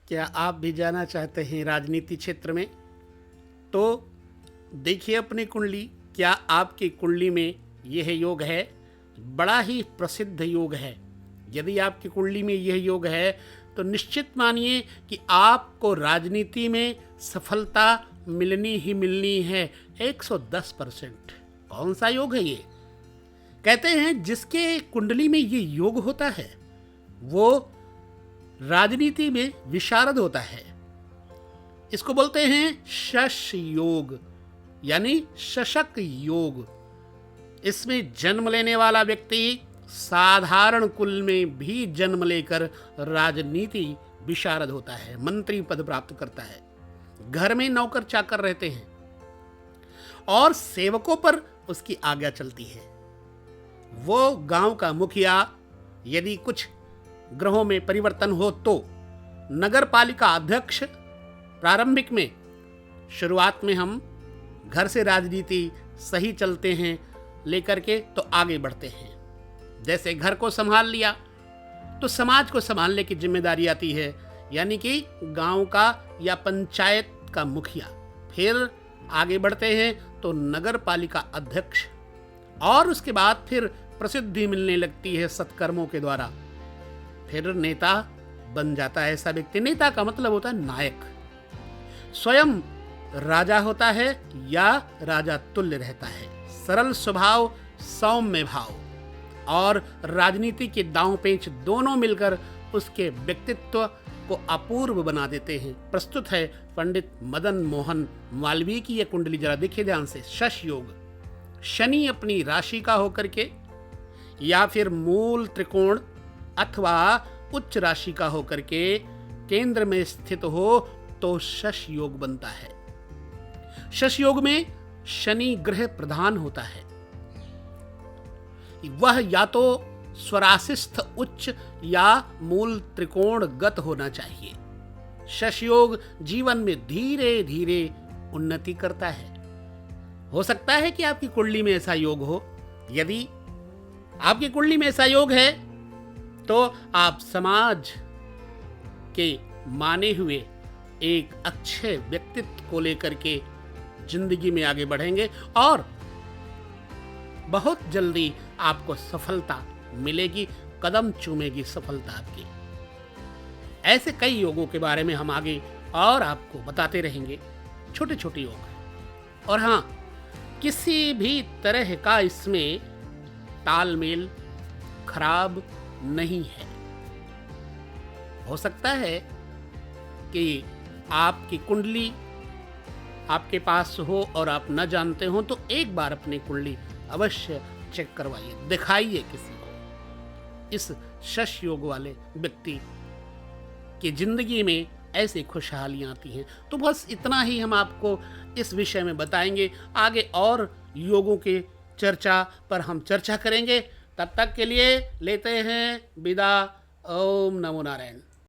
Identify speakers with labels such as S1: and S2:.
S1: क्या आप भी जाना चाहते हैं राजनीति क्षेत्र में? तो देखिए अपनी कुंडली, क्या आपकी कुंडली में यह योग है? बड़ा ही प्रसिद्ध योग है। यदि आपकी कुंडली में यह योग है तो निश्चित मानिए कि आपको राजनीति में सफलता मिलनी ही मिलनी है 110%। कौन सा योग है ये? कहते हैं जिसके कुंडली में ये योग होता है वो राजनीति में विशारद होता है। इसको बोलते हैं शश योग, यानी शशक योग। इसमें जन्म लेने वाला व्यक्ति साधारण कुल में भी जन्म लेकर राजनीति विशारद होता है, मंत्री पद प्राप्त करता है, घर में नौकर चाकर रहते हैं और सेवकों पर उसकी आज्ञा चलती है। वो गांव का मुखिया, यदि कुछ ग्रहों में परिवर्तन हो तो नगर पालिका अध्यक्ष। प्रारंभिक में शुरुआत में हम घर से राजनीति सही चलते हैं लेकर के तो आगे बढ़ते हैं। जैसे घर को संभाल लिया तो समाज को संभालने की जिम्मेदारी आती है, यानी कि गांव का या पंचायत का मुखिया। फिर आगे बढ़ते हैं तो नगर पालिका अध्यक्ष, और उसके बाद फिर प्रसिद्धि मिलने लगती है सत्कर्मों के द्वारा। फिर नेता बन जाता है ऐसा व्यक्ति। नेता का मतलब होता है नायक। स्वयं राजा होता है या राजा तुल्य रहता है। सरल स्वभाव, सौम्य भाव और राजनीति के दांव पेंच दोनों मिलकर उसके व्यक्तित्व को अपूर्व बना देते हैं। प्रस्तुत है पंडित मदन मोहन मालवीय की यह कुंडली। जरा देखिए ध्यान से। शश योग, शनि अपनी राशि का होकर के या फिर मूल त्रिकोण अथवा उच्च राशि का होकर के केंद्र में स्थित हो तो शश योग बनता है। शश योग में शनि ग्रह प्रधान होता है। वह या तो स्वराशिस्थ उच्च या मूल त्रिकोण गत होना चाहिए। शश योग जीवन में धीरे धीरे उन्नति करता है। हो सकता है कि आपकी कुंडली में ऐसा योग हो। यदि आपकी कुंडली में ऐसा योग है तो आप समाज के माने हुए एक अच्छे व्यक्तित्व को लेकर के जिंदगी में आगे बढ़ेंगे और बहुत जल्दी आपको सफलता मिलेगी, कदम चूमेगी सफलता आपकी। ऐसे कई योगों के बारे में हम आगे और आपको बताते रहेंगे, छोटे छोटे योग। और हाँ, किसी भी तरह का इसमें तालमेल खराब नहीं है। हो सकता है कि आपकी कुंडली आपके पास हो और आप न जानते हो, तो एक बार अपनी कुंडली अवश्य चेक करवाइए, दिखाइए किसी को। इस शश योग वाले व्यक्ति की जिंदगी में ऐसी खुशहालियां आती हैं। तो बस इतना ही हम आपको इस विषय में बताएंगे। आगे और योगों के चर्चा पर हम चर्चा करेंगे। तब तक के लिए लेते हैं विदा। ओम नमो नारायण।